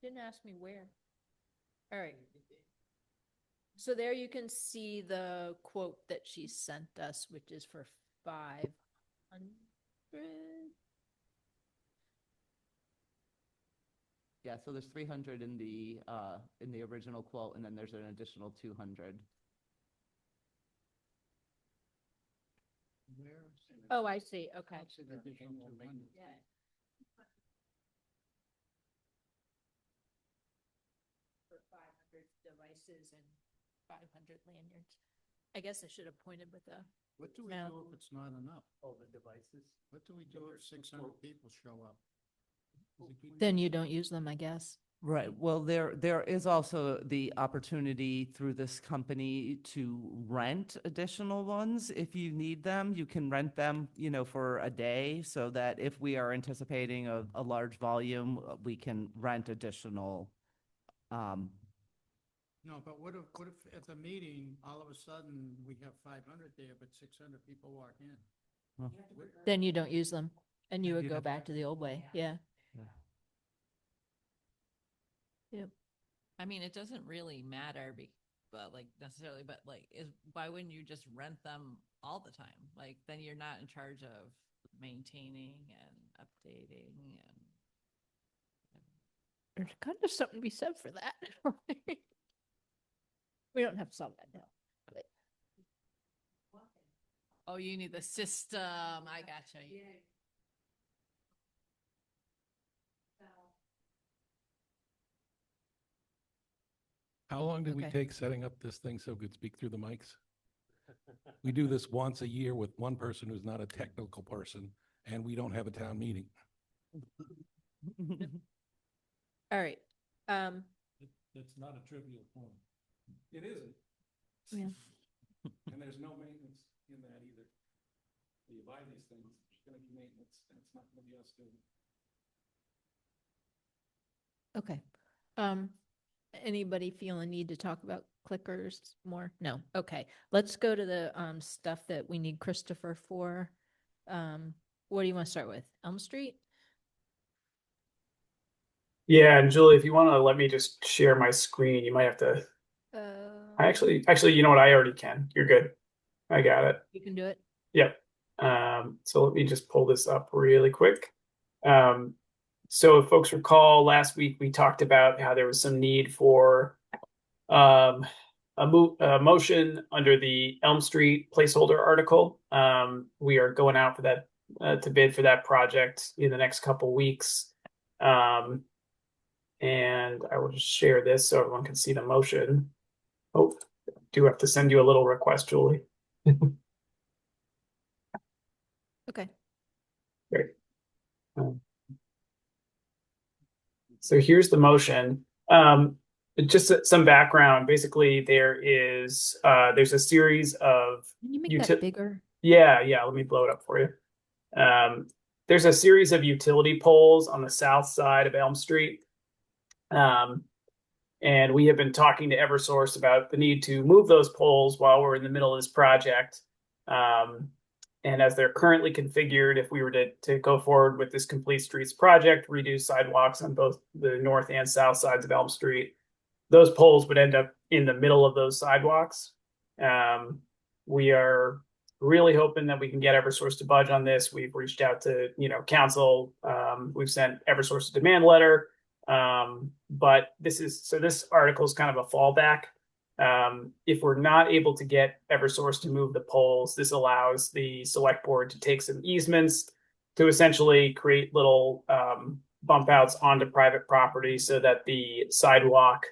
didn't ask me where. All right. So there you can see the quote that she sent us, which is for 500. Yeah, so there's 300 in the original quote, and then there's an additional 200. Oh, I see. Okay. Yeah. For 500 devices and 500 lanyards. I guess I should have pointed with a. What do we No. do if it's not enough? All the devices. What do we do if 600 people show up? Is it good? Then you don't use them, I guess. Right. Well, there is also the opportunity through this company to rent additional ones. If you need them, you can rent them, for a day, so that if we are anticipating a large volume, we can rent additional. No, but what if at the meeting, all of a sudden, we have 500 there, but 600 people walk in? Well, Then you don't use them and you Then would you'd go have- back to the old way. Yeah. I mean, it doesn't really matter, but necessarily, but why wouldn't you just rent them all the time? Like, then you're not in charge of maintaining and updating and. There's kind of something to be said for that. We don't have to solve that now. But Oh, you need the system. I gotcha. How long did we Okay. take setting up this thing so we could speak through the mics? We do this once a year with one person who's not a technical person, and we don't have a town meeting. all right. It's not a trivial point. It isn't. Yeah. And there's no maintenance in that either. You buy these things, there's gonna be maintenance, and it's not gonna be us doing it. Okay. Anybody feel a need to talk about clickers more? No. Okay. Let's go to the stuff that we need Christopher for. What do you want to start with? Elm Street? Yeah, and Julie, if you want to let me just share my screen, you might have to. I actually, you know what? I already can. You're good. I got it. You can do it. Yep. So let me just pull this up really quick. So if folks recall, last week we talked about how there was some need for a motion under the Elm Street placeholder article. We are going out for that to bid for that project in the next couple weeks. And I will just share this so everyone can see the motion. Oh, I do have to send you a little request, Julie. Okay. Great. So here's the motion. Just some background. Basically, there's a series of Can you make that bigger? Yeah. Let me blow it up for you. There's a series of utility poles on the south side of Elm Street. And we have been talking to Eversource about the need to move those poles while we're in the middle of this project. And as they're currently configured, if we were to go forward with this Complete Streets project, redo sidewalks on both the north and south sides of Elm Street, those poles would end up in the middle of those sidewalks. We are really hoping that we can get Eversource to budge on this. We've reached out to, council. We've sent Eversource a demand letter. But this article is kind of a fallback. If we're not able to get Eversource to move the poles, this allows the select board to take some easements to essentially create little bump outs onto private property so that the sidewalk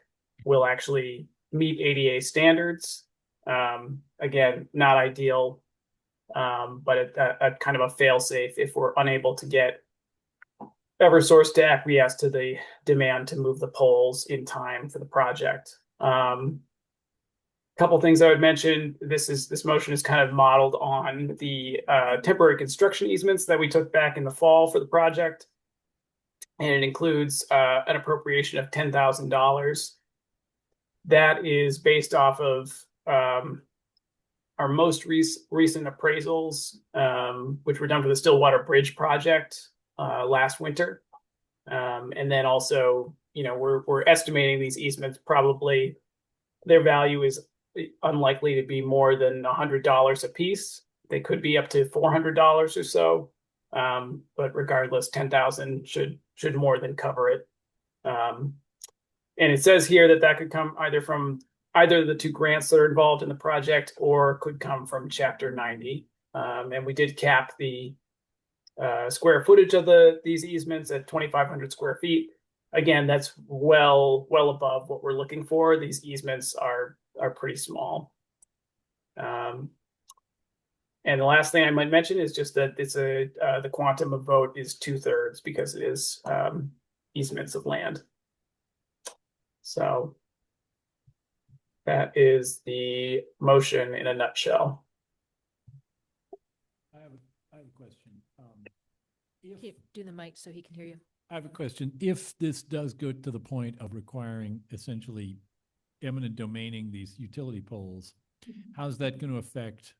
will actually meet ADA standards. Again, not ideal, but a kind of a fail safe if we're unable to get Eversource to acquiesce to the demand to move the poles in time for the project. Couple things I would mention. This motion is kind of modeled on the temporary construction easements that we took back in the fall for the project, and it includes an appropriation of $10,000. That is based off of our most recent appraisals, which were done for the Stillwater Bridge project last winter, and then also we're estimating these easements probably their value is unlikely to be more than $100 a piece. They could be up to $400 or so. But regardless, 10,000 should more than cover it. And it says here that could come either from either of the two grants that are involved in the project or could come from Chapter 90. And we did cap the square footage of these easements at 2,500 square feet. Again, that's well above what we're looking for. These easements are pretty small. And the last thing I might mention is just that it's the quantum of vote is 2/3 because it is easements of land. So that is the motion in a nutshell. I have a question. Do the mic so he can hear you. I have a question. If this does go to the point of requiring essentially eminent domaining these utility poles, how's that going to affect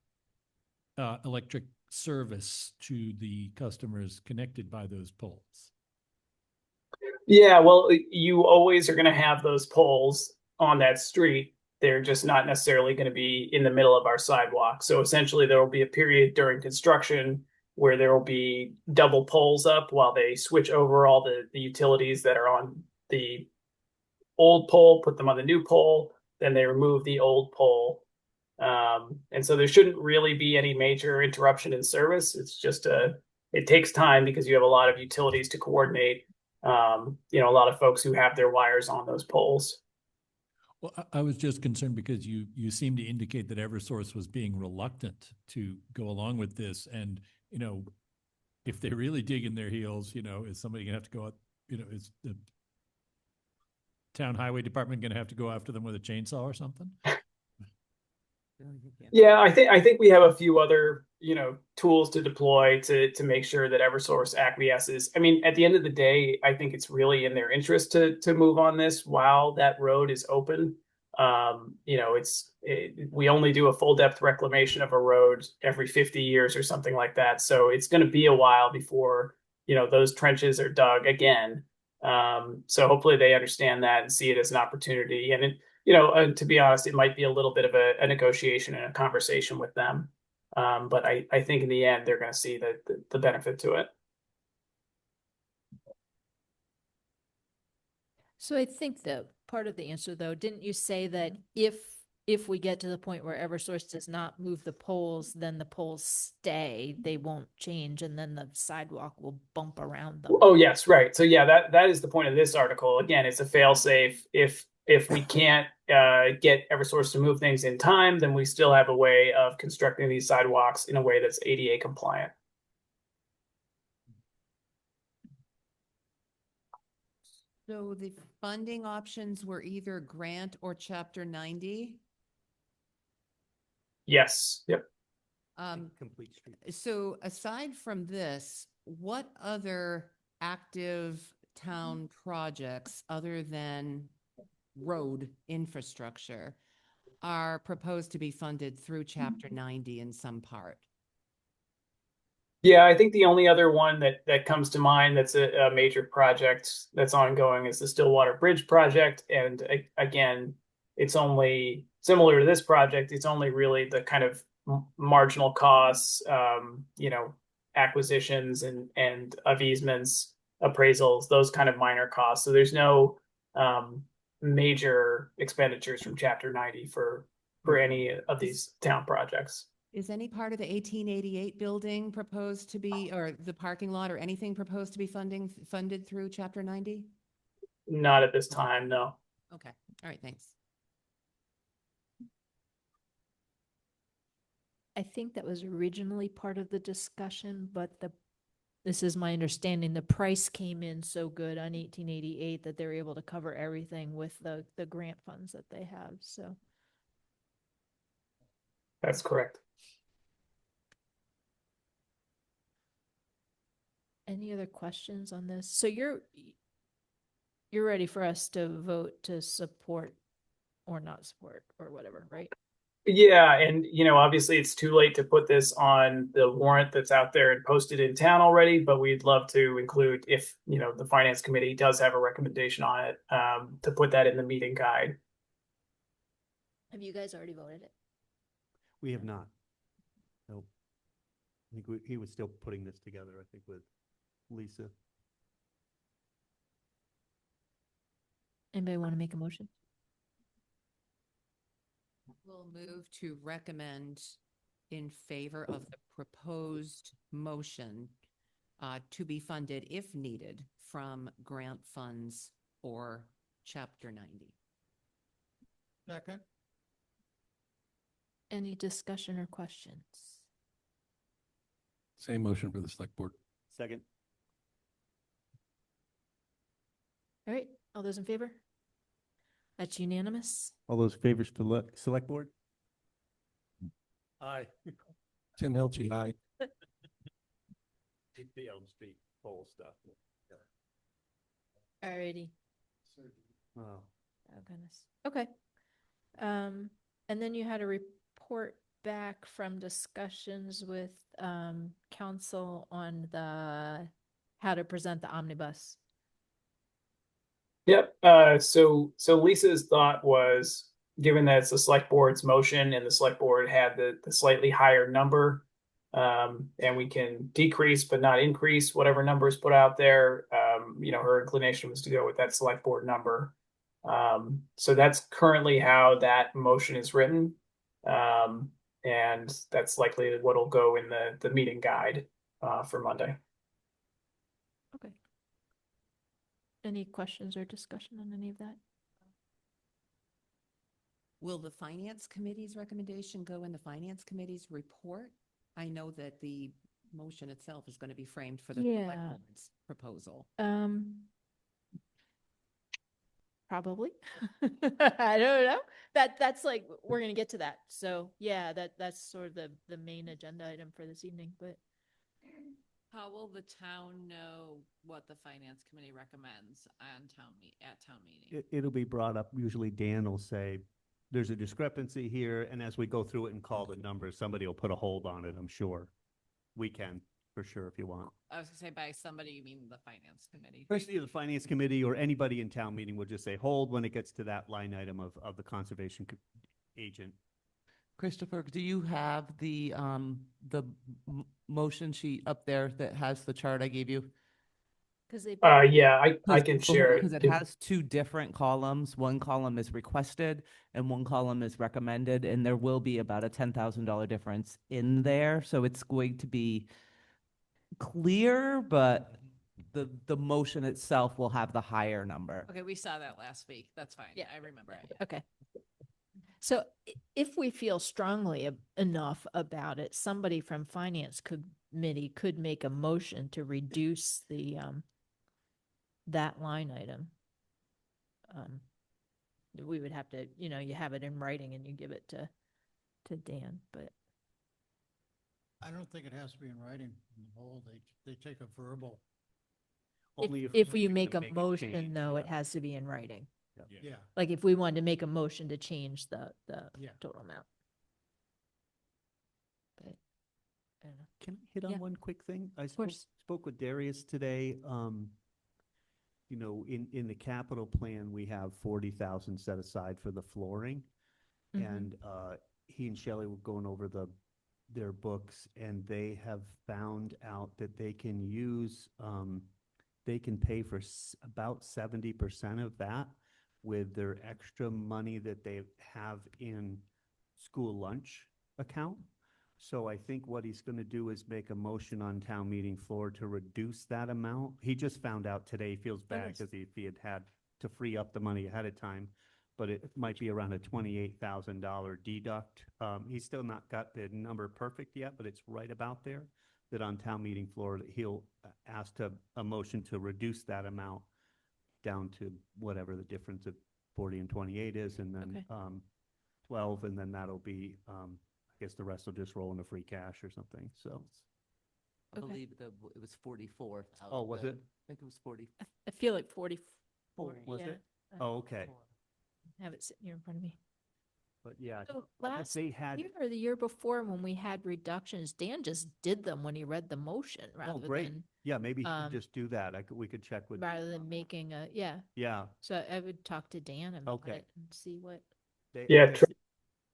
electric service to the customers connected by those poles? Yeah, well, you always are going to have those poles on that street. They're just not necessarily going to be in the middle of our sidewalk. So essentially, there will be a period during construction where there will be double poles up while they switch over all the utilities that are on the old pole, put them on the new pole, then they remove the old pole. And so there shouldn't really be any major interruption in service. It's just it takes time because you have a lot of utilities to coordinate. A lot of folks who have their wires on those poles. Well, I was just concerned because you seem to indicate that Eversource was being reluctant to go along with this. And, if they really dig in their heels, is somebody gonna have to go out, is the town highway department gonna have to go after them with a chainsaw or something? Yeah, I think we have a few other, tools to deploy to make sure that Eversource acquiesces. I mean, at the end of the day, I think it's really in their interest to move on this while that road is open. We only do a full depth reclamation of a road every 50 years or something like that. So it's going to be a while before, those trenches are dug again. So hopefully they understand that and see it as an opportunity. And to be honest, it might be a little bit of a negotiation and a conversation with them. But I think in the end, they're going to see the benefit to it. So I think that part of the answer, though, didn't you say that if we get to the point where Eversource does not move the poles, then the poles stay, they won't change, and then the sidewalk will bump around them? Oh, yes, right. So yeah, that is the point of this article. Again, it's a fail-safe. If we can't get Eversource to move things in time, then we still have a way of constructing these sidewalks in a way that's ADA compliant. So the funding options were either grant or Chapter 90. Yes. Yep. Complete street. So aside from this, what other active town projects other than road infrastructure are proposed to be funded through Chapter 90 in some part? Yeah, I think the only other one that comes to mind that's a major project that's ongoing is the Stillwater Bridge project. And again, it's only similar to this project. It's only really the kind of marginal costs, acquisitions and of easements, appraisals, those kind of minor costs. So there's no major expenditures from Chapter 90 for any of these town projects. Is any part of the 1888 building proposed to be, or the parking lot or anything proposed to be funded through Chapter 90? Not at this time, no. Okay. All right. Thanks. I think that was originally part of the discussion, but this is my understanding, the price came in so good on 1888 that they're able to cover everything with the grant funds that they have, so. That's correct. Any other questions on this? So you're ready for us to vote to support or not support or whatever, right? Yeah, and obviously it's too late to put this on the warrant that's out there and posted in town already, but we'd love to include if, the finance committee does have a recommendation on it, to put that in the meeting guide. Have you guys already voted it? We have not. Nope. I think he was still putting this together, I think, with Lisa. Anybody want to make a motion? We'll move to recommend in favor of the proposed motion to be funded if needed from grant funds or Chapter 90. Second? Any discussion or questions? Same motion for the select board. Second. All right, all those in favor? That's unanimous. All those favors for select board? Aye. Tim Hilchi, aye. The Elm Street pole stuff. All righty. Oh. Oh, goodness. Okay. And then you had a report back from discussions with, council on how to present the omnibus. Yep. So Lisa's thought was, given that it's the select board's motion and the select board had the slightly higher number, and we can decrease but not increase whatever number is put out there. Her inclination was to go with that select board number. So that's currently how that motion is written. And that's likely what'll go in the meeting guide for Monday. Okay. Any questions or discussion on any of that? Will the finance committee's recommendation go in the finance committee's report? I know that the motion itself is going to be framed for the select Yeah. board's proposal. Probably. I don't know. That's like, we're gonna get to that. So yeah, that's sort of the main agenda item for this evening, but How will the town know what the finance committee recommends on at town meeting? It'll be brought up. Usually Dan will say, there's a discrepancy here. And as we go through it and call the numbers, somebody will put a hold on it, I'm sure. We can, for sure, if you want. I was gonna say by somebody, you mean the finance committee. Especially the finance committee or anybody in town meeting will just say, hold when it gets to that line item of the conservation agent. Christopher, do you have the motion sheet up there that has the chart I gave you? because they. Yeah, I can share Because it has two different columns. One column is requested and one column is recommended, and there will be about a $10,000 difference in there. So it's going to be clear, but the motion itself will have the higher number. Okay, we saw that last week. That's fine. Yeah. I remember it. Okay. So if we feel strongly enough about it, somebody from finance committee could make a motion to reduce the, that line item. We would have to, you have it in writing and you give it to Dan, but I don't think it has to be in writing in the whole. They take a verbal. Only if you to make a change, motion, though, it yeah. has to be in writing. Yeah. Like if we wanted to make a motion to change the Yeah. total amount. But, I don't know. Can I hit Yeah. on one quick thing? I course. spoke with Darius today. In the capital plan, we have 40,000 set aside for the flooring. Mhm. And he and Shelley were going over their books, and they have found out that they can use, they can pay for about 70% of that with their extra money that they have in school lunch account. So I think what he's going to do is make a motion on town meeting floor to reduce that amount. He just found out today, he feels bad nice. because if he had to free up the money ahead of time, but it might be around a $28,000 deduct. He's still not got the number perfect yet, but it's right about there, that on town meeting floor, that he'll ask a motion to reduce that amount down to whatever the difference of 40 and 28 is, and then Okay. 12, and then that'll be, I guess the rest will just roll into free cash or something, so. I Okay. believe it was 44. Oh, was it? I think it was 40. I feel like 44. Was yeah. it? Oh, okay. Have it sitting here in front of me. But yeah, So if last they had, year or the year before, when we had reductions, Dan just did them when he read the motion oh, rather great. than, Yeah, maybe he um, could just do that. We could check with, rather than making a, yeah. yeah. So I would talk to Dan about Okay. it and see what. Yeah, they-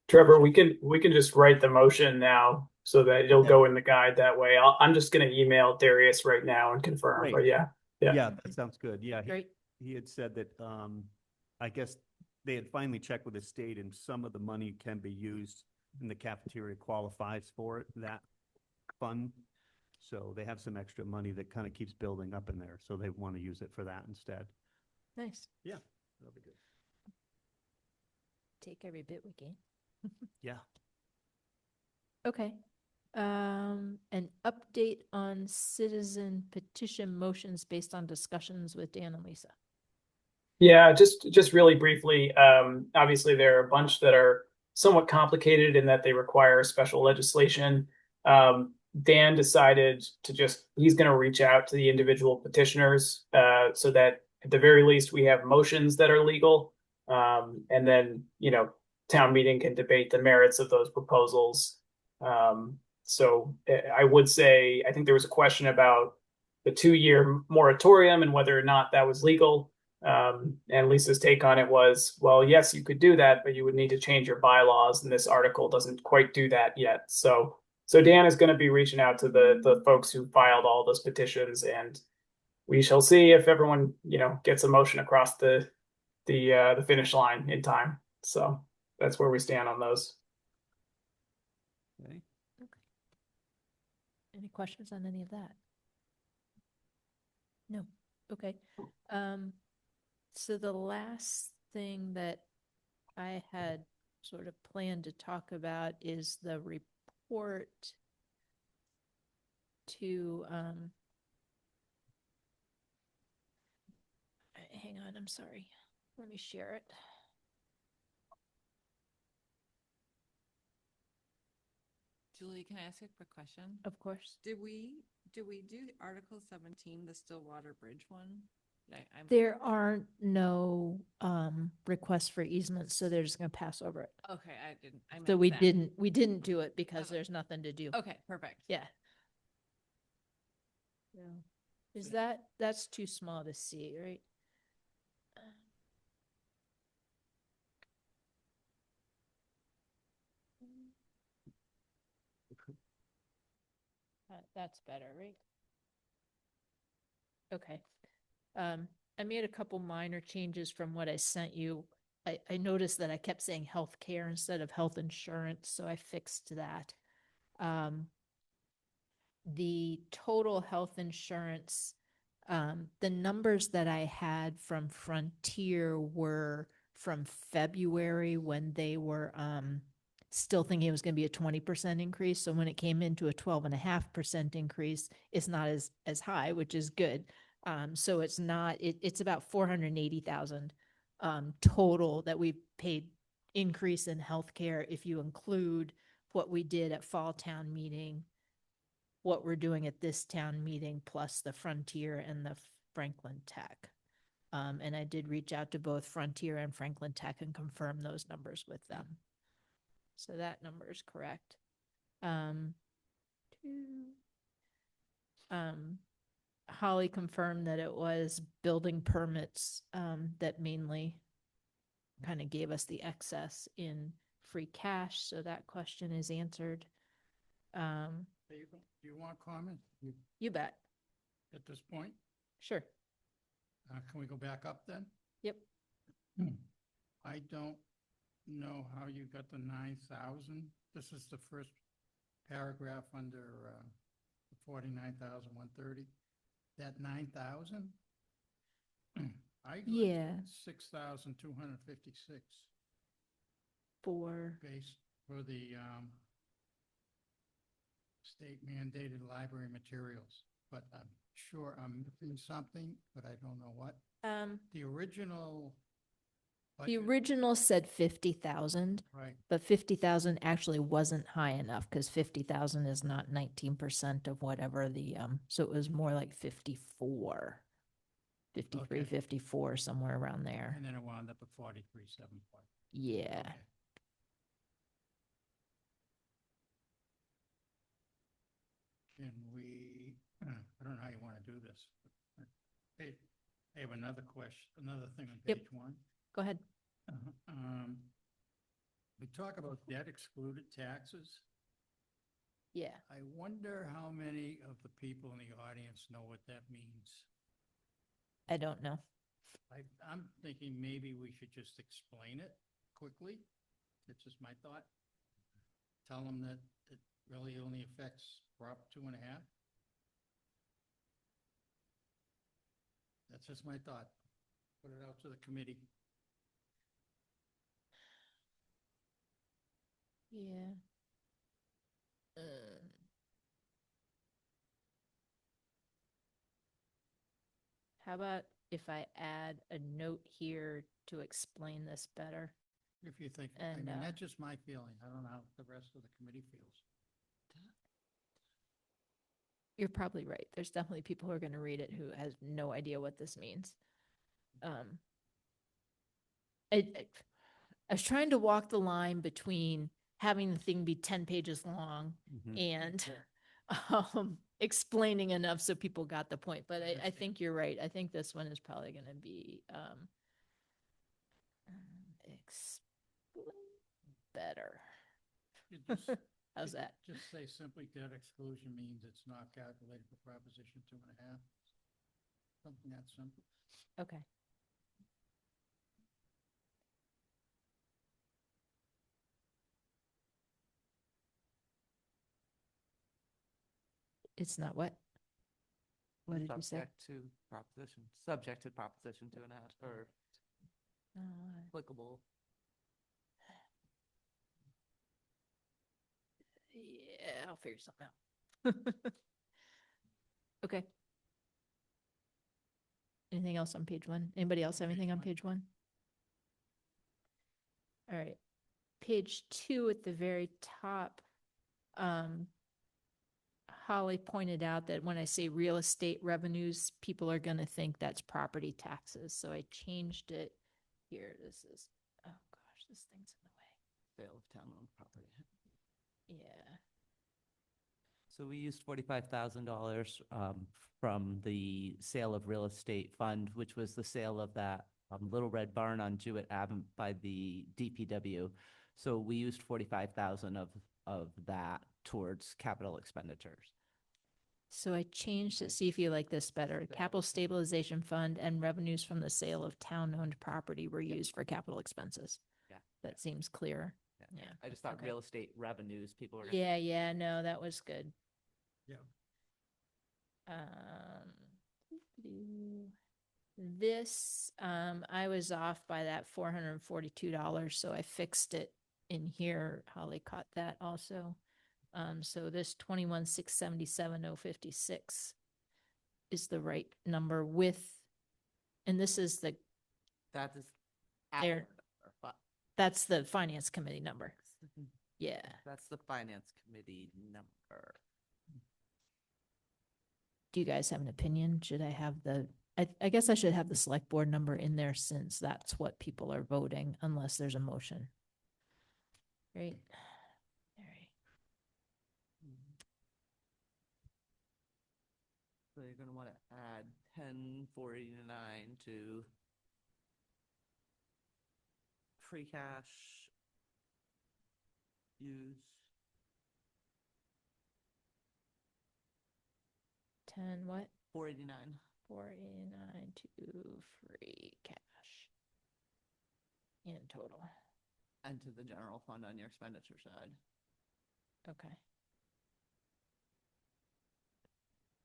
Trevor, we can just write the motion now so that it'll Okay. go in the guide that way. I'm just gonna email Darius right now and confirm, Great. but yeah. Yeah, that sounds good. Yeah, Great. he had said that, I guess they had finally checked with the state and some of the money can be used and the cafeteria qualifies for it, that fund. So they have some extra money that kind of keeps building up in there, so they want to use it for that instead. Nice. Yeah, that'll be good. Take every bit we can. Yeah. Okay. An update on citizen petition motions based on discussions with Dan and Lisa. Yeah, just really briefly, obviously there are a bunch that are somewhat complicated in that they require special legislation. Dan decided he's going to reach out to the individual petitioners, so that at the very least we have motions that are legal. And then, town meeting can debate the merits of those proposals. So I would say, I think there was a question about the 2-year moratorium and whether or not that was legal. And Lisa's take on it was, well, yes, you could do that, but you would need to change your bylaws, and this article doesn't quite do that yet. So Dan is going to be reaching out to the folks who filed all those petitions, and we shall see if everyone, gets a motion across the finish line in time. So that's where we stand on those. Okay. Any questions on any of that? No. Okay. So the last thing that I had sort of planned to talk about is the report to, hang on, I'm sorry. Let me share it. Julie, can I ask a quick question? Of course. Did we do Article 17, the Stillwater Bridge one? I'm There aren't no requests for easements, so they're just gonna pass over it. okay. I didn't. I So meant we that. didn't do it because Okay. there's nothing to do. Okay, perfect. Yeah. Is that's too small to see, right? That's better, right? Okay. I made a couple minor changes from what I sent you. I noticed that I kept saying healthcare instead of health insurance, so I fixed that. The total health insurance, the numbers that I had from Frontier were from February when they were still thinking it was going to be a 20% increase. So when it came into a 12.5% increase, it's not as high, which is good. So it's not, it's about 480,000 total that we paid increase in healthcare if you include what we did at fall town meeting, what we're doing at this town meeting, plus the Frontier and the Franklin Tech. And I did reach out to both Frontier and Franklin Tech and confirm those numbers with them. So that number is correct. Holly confirmed that it was building permits that mainly kind of gave us the excess in free cash. So that question is answered. Do you want comment You bet. at this point? Sure. Can we go back up then? Yep. I don't know how you got the 9,000. This is the first paragraph under 49,130. That 9,000? I got Yeah. 6,256 For, base for the state mandated library materials, but I'm sure I'm missing something, but I don't know what. The original the budget, original said 50,000, right, but 50,000 actually wasn't high enough because 50,000 is not 19% of whatever the, so it was more like 54, 53, Okay. 54, somewhere around there. and then it wound up at 43,740. Yeah. Okay. can we, I don't know how you want to do this. Hey, I have another question, another thing on Yep. page 1. Go ahead. We talk about debt excluded taxes. Yeah. I wonder how many of the people in the audience know what that means. I don't know. I'm thinking maybe we should just explain it quickly. That's just my thought. Tell them that it really only affects Prop 2.5. That's just my thought. Put it out to the committee. Yeah. How about if I add a note here to explain this better? If you think, I And, mean, that's just my feeling. I don't know how the rest of the committee feels. You're probably right. There's definitely people who are going to read it who has no idea what this means. I was trying to walk the line between having the thing be 10 pages long and explaining enough so people got the point. But I think you're right. I think this one is probably going to be explain better. You just- How's that? Just say simply debt exclusion means it's not calculated for Proposition 2.5. Something that simple. Okay. It's not what? What did you say? Subject to Proposition 2.5, or applicable. Yeah, I'll figure something out. Okay. Anything else on page 1? Anybody else have anything on page 1? All right. Page 2 at the very top. Holly pointed out that when I say real estate revenues, people are going to think that's property taxes. So I changed it here. This is, oh gosh, this thing's in the way. Sale of town-owned property. Yeah. So we used $45,000 from the sale of real estate fund, which was the sale of that Little Red Barn on Jewett Ave by the DPW. So we used 45,000 of that towards capital expenditures. So I changed it. See if you like this better. Capital stabilization fund and revenues from the sale of town-owned property were used for capital expenses. Yeah. That seems clear. Yeah. I just thought Okay. real estate revenues, people were. Yeah, no, that was good. Yeah. This, I was off by that $442, so I fixed it in here. Holly caught that also. So this 21,677,056 is the right number with, and this is the, That is. There. that's the finance committee number. Yeah. That's the finance committee number. Do you guys have an opinion? Should I have I guess I should have the select board number in there since that's what people are voting unless there's a motion. Right? All right. So you're gonna want to add 1049 to free cash use. 10 what? 489. 489 to free cash in total. And to the general fund on your expenditure side. Okay.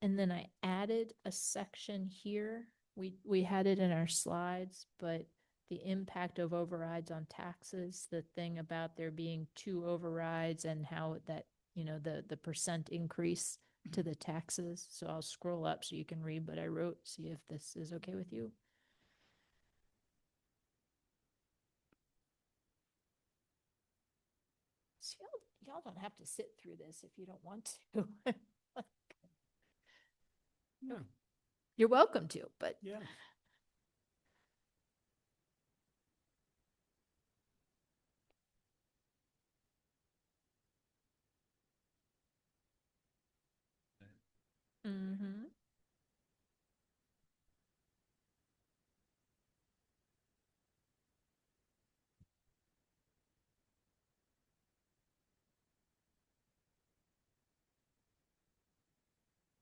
And then I added a section here. We had it in our slides, but the impact of overrides on taxes, the thing about there being 2 overrides and how that, the percent increase to the taxes. So I'll scroll up so you can read what I wrote, see if this is okay with you. So y'all don't have to sit through this if you don't want to. No. You're welcome to, but Yeah. Mm-hmm.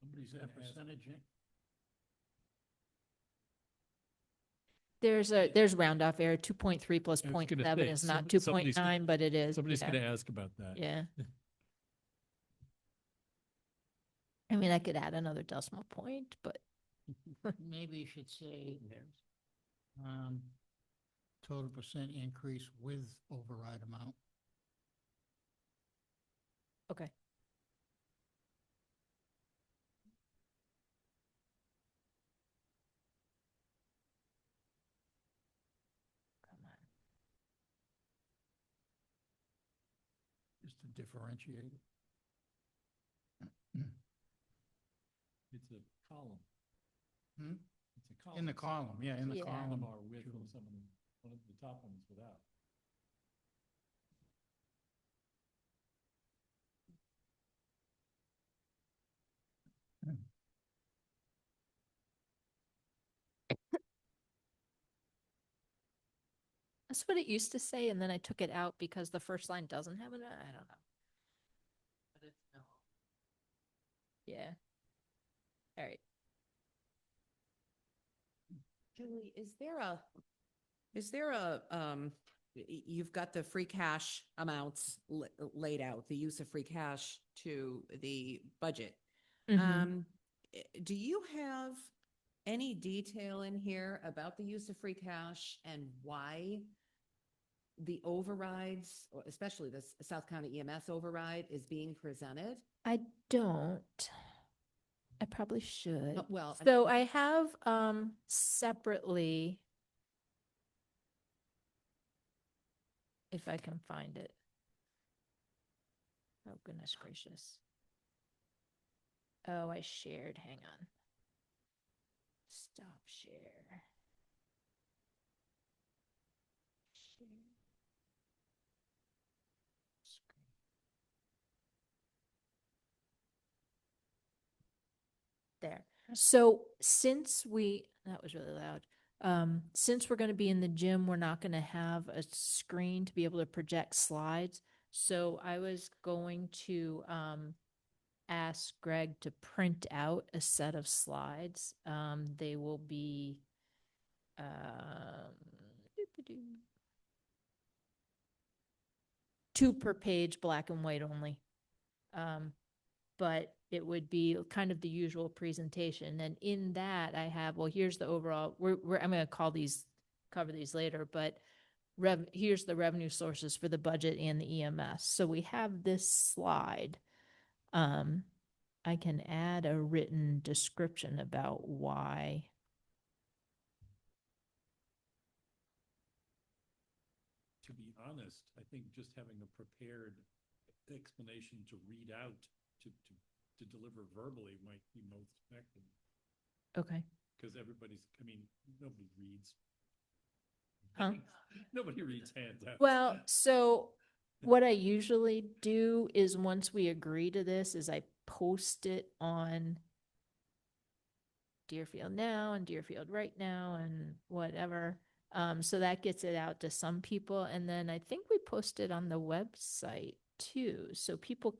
Somebody's Is gonna that ask, percentage? There's round off error, 2.3 plus I was gonna 0.7 say, is not somebody's 2.9, but it is. Somebody's yeah. gonna ask about that. Yeah. I mean, I could add another decimal point, but Maybe you should say, um, total percent increase with override amount. okay. Come on. Just to differentiate it. It's a column. Hmm? It's a column. In the column, yeah, in the Yeah. column. Some are with and some of one of the top ones without. That's what it used to say, and then I took it out because the first line doesn't have it. I don't know. But it's no. Yeah. All right. Julie, you've got the free cash amounts laid out, the use of free cash to the budget. Mhm. Do you have any detail in here about the use of free cash and why the overrides, or especially the South County EMS override, is being presented? I don't. I probably should. Well, So I have separately, if I can find it. Oh, goodness gracious. Oh, I shared. Hang on. Stop share. Share. Screen. There. So that was really loud. Since we're going to be in the gym, we're not going to have a screen to be able to project slides. So I was going to ask Greg to print out a set of slides. They will be doo-ba-doo. 2 per page, black and white only. But it would be kind of the usual presentation. And in that I have, well, here's the overall, I'm going to cover these later, but here's the revenue sources for the budget and the EMS. So we have this slide. I can add a written description about why. To be honest, I think just having a prepared explanation to read out, to deliver verbally might be most effective. Okay. Because nobody reads. Huh? Nobody reads handouts. Well, so what I usually do is once we agree to this is I post it on Deerfield Now and Deerfield Right Now and whatever. So that gets it out to some people. And then I think we post it on the website too. So people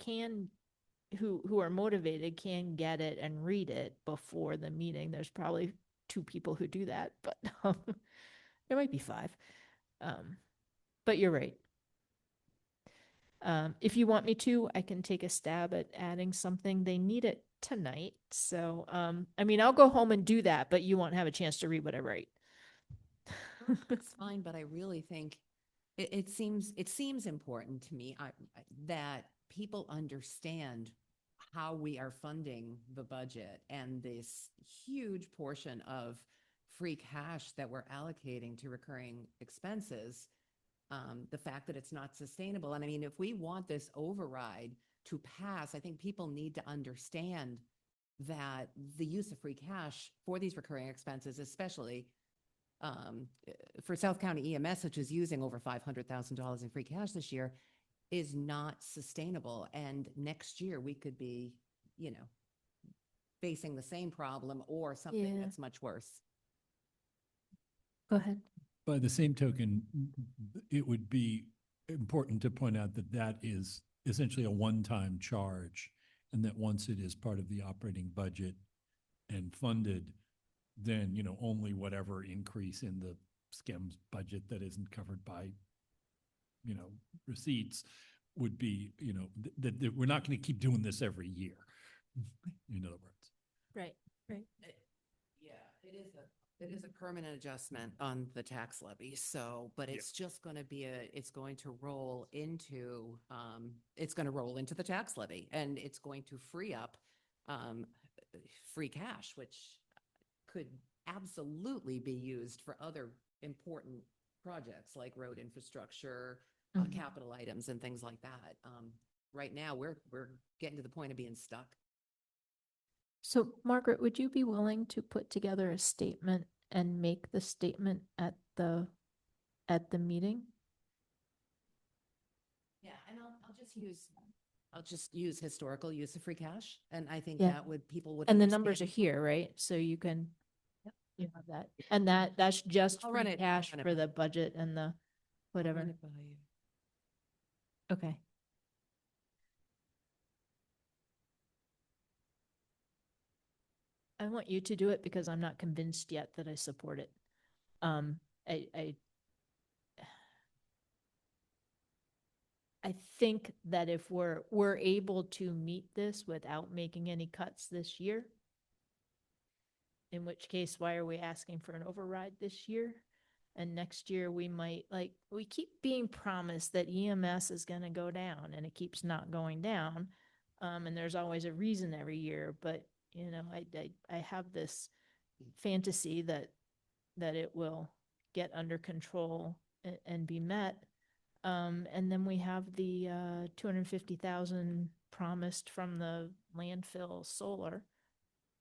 who are motivated can get it and read it before the meeting. There's probably 2 people who do that, but there might be 5. But you're right. If you want me to, I can take a stab at adding something. They need it tonight. So, I'll go home and do that, but you won't have a chance to read what I write. It's fine, but I really think it seems important to me that people understand how we are funding the budget and this huge portion of free cash that we're allocating to recurring expenses. The fact that it's not sustainable. And I mean, if we want this override to pass, I think people need to understand that the use of free cash for these recurring expenses, especially for South County EMS, which is using over $500,000 in free cash this year, is not sustainable. And next year we could be, facing the same problem or something Yeah. that's much worse. Go ahead. By the same token, it would be important to point out that that is essentially a one-time charge, and that once it is part of the operating budget and funded, then, only whatever increase in the SCEM's budget that isn't covered by, receipts would be, that we're not going to keep doing this every year, in other words. Right, right. Yeah, it is a permanent adjustment on the tax levy, so, but it's just gonna be it's going to roll into, the tax levy, and it's going to free up, free cash, which could absolutely be used for other important projects like road infrastructure, Mhm. capital items and things like that. Right now, we're getting to the point of being stuck. So Margaret, would you be willing to put together a statement and make the statement at the meeting? Yeah, and I'll just use historical use of free cash, and I think Yeah. that people would. And the numbers are understand. here, right? So you can, you have that. And that's just I'll run free it- cash run it for by the budget and the I'll whatever. run it by you. Okay. I want you to do it because I'm not convinced yet that I support it. I think that if we're able to meet this without making any cuts this year, in which case, why are we asking for an override this year? And next year we might, we keep being promised that EMS is gonna go down and it keeps not going down. And there's always a reason every year, but I have this fantasy that it will get under control and be met. And then we have the 250,000 promised from the landfill solar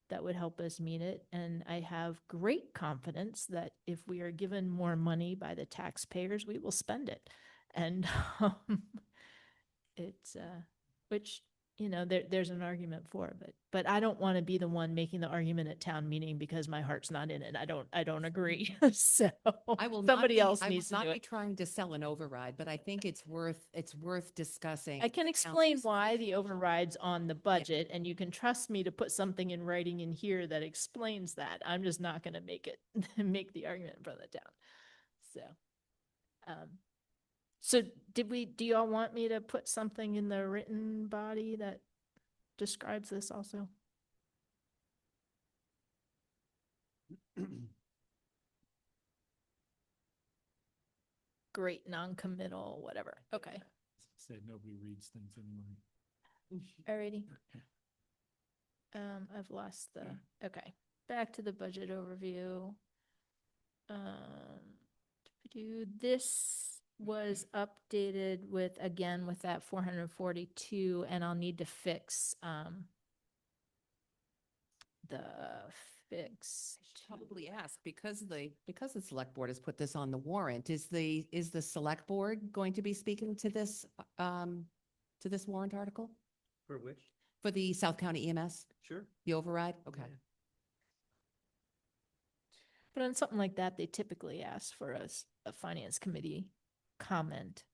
that would help us meet it. And I have great confidence that if we are given more money by the taxpayers, we will spend it. And it's which there's an argument for, but I don't want to be the one making the argument at town meeting because my heart's not in it. I don't agree. So I will somebody else I will needs to not do be it. trying to sell an override, but I think it's worth discussing. I can explain why the override's on the budget, and you can trust me to put something in writing in here that explains that. I'm just not gonna make the argument in front of the town. So do y'all want me to put something in the written body that describes this also? Great, non-committal, whatever. Okay, Said nobody reads things anymore. alrighty. I've lost okay, back to the budget overview. This was updated with that 442, and I'll need to fix, the fixed. Probably ask because the select board has put this on the warrant. Is the select board going to be speaking to this warrant article For which? for the South County EMS, Sure. the override? Okay. Yeah. But on something like that, they typically ask for a finance committee comment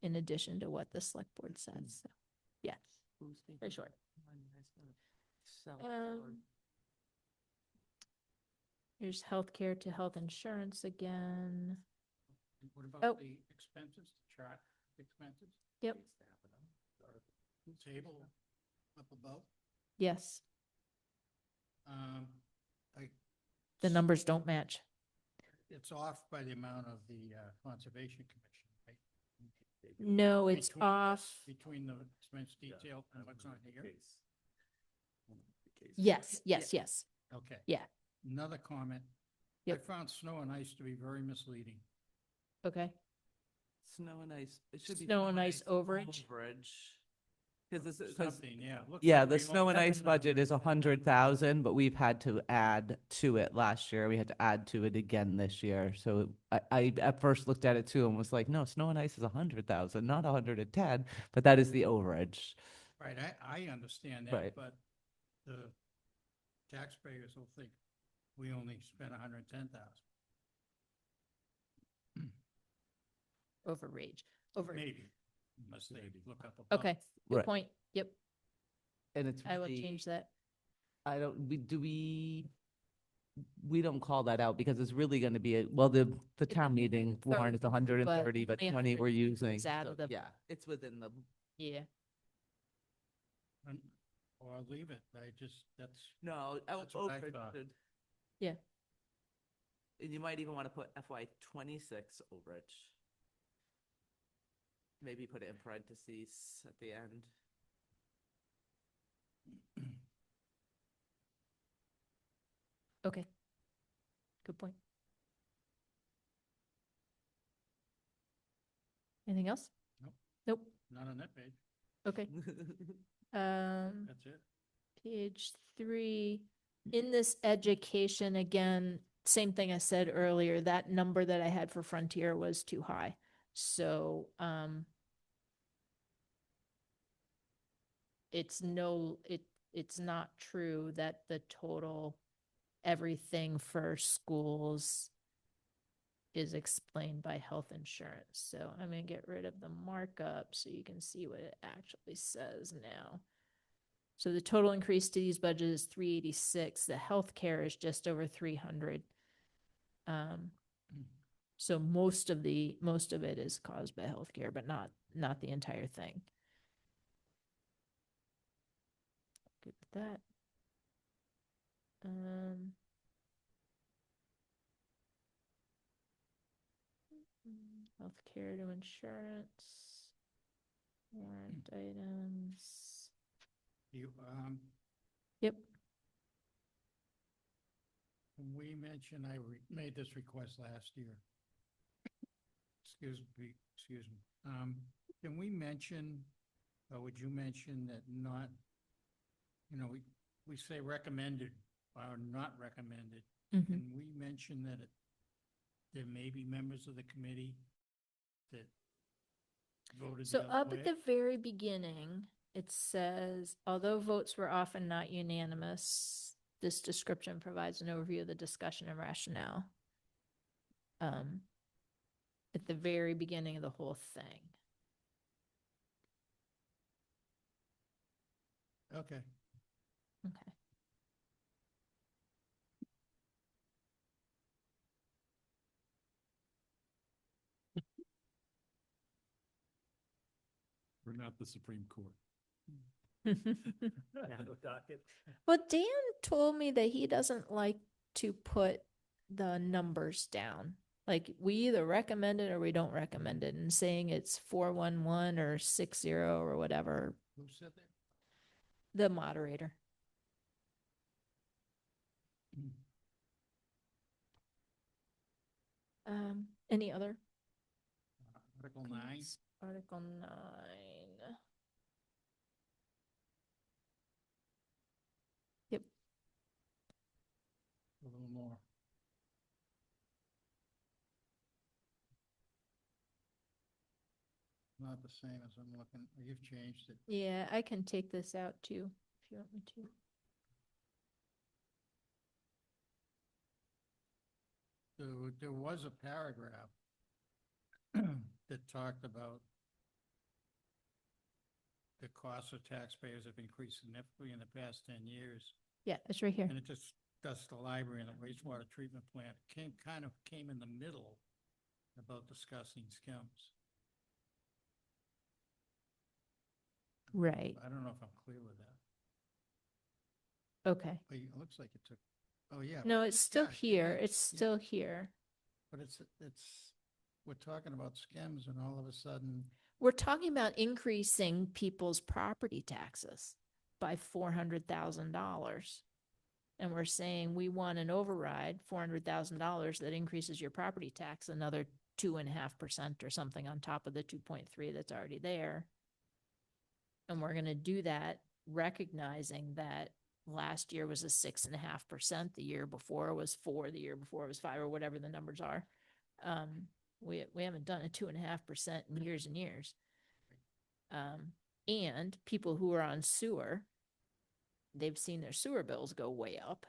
in addition to what the select board says. So, yeah, very short. Here's healthcare to health insurance again. What Oh. about the expenses, the chart expenses? Yep, Table up above? yes, I, the numbers don't match. it's off by the amount of the Conservation Commission, right? No, it's Between- off. Between the expense detail and what's on here? Yes, yes. Okay. Yeah. Another comment. I Yep. found snow and ice to be very misleading. Okay. Snow and ice, it should be. Snow and ice overage? Because this is, Something, yeah. Looks yeah, like the we snow and looked up ice in the- budget is 100,000, but we've had to add to it last year. We had to add to it again this year. So I at first looked at it too and was like, no, snow and ice is 100,000, not 110, but that is the overage. Right, I understand Right. that, but the taxpayers will think we only spent 110,000. Over, Maybe, unless they look up above. okay, good Right. point. Yep, And it's I will really- change that. I don't, we don't call that out because it's really going to be, well, the town meeting warrant is 130, but only 20 we're 100 using. is out of so, the- Yeah, it's within the, Yeah, And- Or leave it, that's, no, That's what I overage thought. should- yeah. And you might even want to put FY '26 overage. Maybe put it in parentheses at the end. Okay. Good point. Anything else? Nope. Nope. not on that page, Okay. that's it. Page 3, in this education, again, same thing I said earlier, that number that I had for Frontier was too high. So, it's not true that the total, everything for schools is explained by health insurance. So I'm gonna get rid of the markup so you can see what it actually says now. So the total increase to these budgets is 386. The healthcare is just over 300. So most of it is caused by healthcare, but not the entire thing. Good with that. Healthcare to insurance. Warrant items. You, Yep. when we mentioned, made this request last year. Excuse me. Can we mention, or would you mention that not, we say recommended or not recommended. Mhm. Can we mention that there may be members of the committee that voted So the other up way? at the very beginning, it says, although votes were often not unanimous, this description provides an overview of the discussion and rationale. At the very beginning of the whole thing. Okay. Okay. We're not the Supreme Court. Well, Dan told me that he doesn't like to put the numbers down. Like we either recommend it or we don't recommend it, and saying it's 411 or 60 or whatever, Who said that? the moderator. Any other? Article 9. comments? Article 9. Yep. A little more. Not the same as I'm looking, you've changed it. Yeah, I can take this out too, if you want me to. There was a paragraph that talked about the costs of taxpayers have increased significantly in the past 10 years. Yeah, it's right here. And it just discussed the library and the wastewater treatment plant. Kind of came in the middle about discussing skims. Right. I don't know if I'm clear with that. Okay. But it looks like it took, oh, yeah. No, it's still Yeah, here. yeah, It's yeah. still here. But we're talking about skims and all of a sudden, We're talking about increasing people's property taxes by $400,000. And we're saying we want an override, $400,000 that increases your property tax another 2.5% or something on top of the 2.3 that's already there. And we're going to do that recognizing that last year was a 6.5%, the year before was 4, the year before was 5, or whatever the numbers are. We haven't done a 2.5% in years and years. And people who are on sewer they've seen their sewer bills go way up,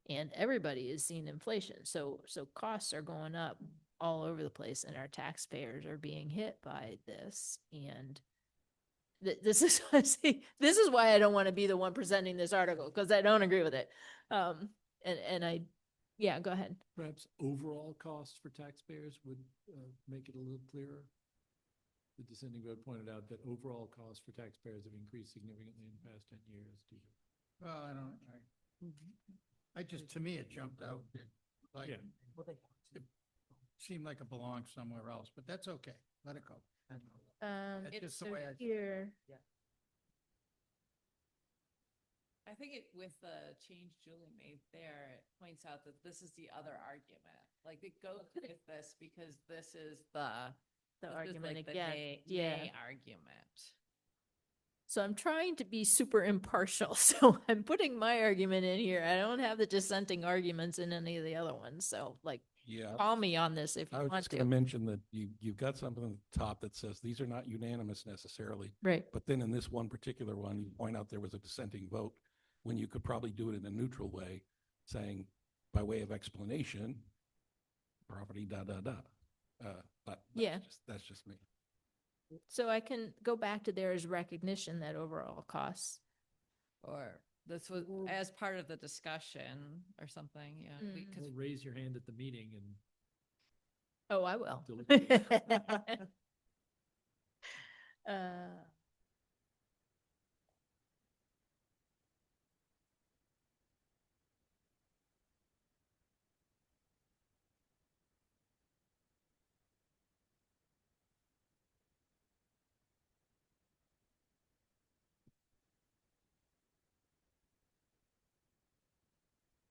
and everybody is seeing inflation. So costs are going up all over the place, and our taxpayers are being hit by this. And this is see, this is why I don't want to be the one presenting this article, because I don't agree with it. And I, yeah, go ahead. Perhaps overall costs for taxpayers would make it a little clearer. The dissenting vote pointed out that overall costs for taxpayers have increased significantly in the past 10 years due to. Well, I just, to me, it jumped out. Like, Yeah. it seemed like it belonged somewhere else, but that's okay. Let it go. That's It's just the so way I. here. I think it, with the change Julie made there, it points out that this is the other argument. Like it goes with this because this is The this is argument like the again. nay- Yeah. nay argument. So I'm trying to be super impartial. So I'm putting my argument in here. I don't have the dissenting arguments in any of the other ones. So like, Yeah. call me on this if you I was want just going to to. mention that you've got something at the top that says these are not unanimous necessarily. Right. But then in this one particular one, you point out there was a dissenting vote when you could probably do it in a neutral way, saying by way of explanation, property, da, da, da. But Yeah. that's just me. So I can go back to there as recognition that overall costs. Or this was as part of the discussion or something, yeah. Mm. Because raise your hand at the meeting and. Oh, I will. Uh,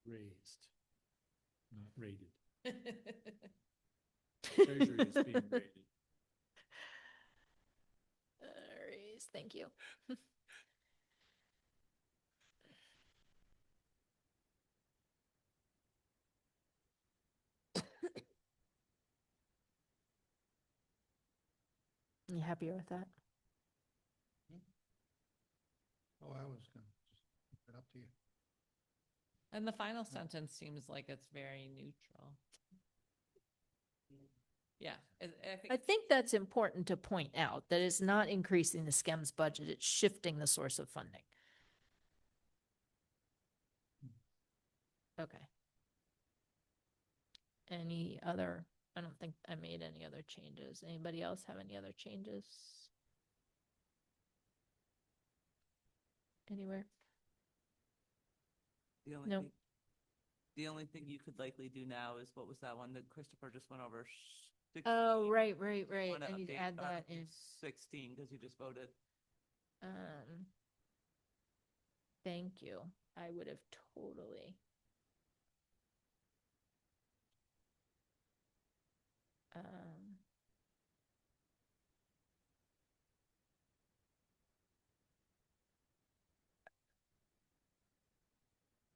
Raised, not rated. Treasury is being rated. raise, thank you. You happier with that? Oh, I was gonna just leave it up to you. and the final sentence seems like it's very neutral. Yeah, I think that's important to point out, that it's not increasing the SCEMS budget, it's shifting the source of funding. Okay. Any other, I don't think I made any other changes. Anybody else have any other changes? Anywhere? The only Nope. thing, the only thing you could likely do now is, what was that one that Christopher just went over? 16? Oh, right. Wanna I need to update add that Article in. 16, because you just voted. Thank you. I would have totally.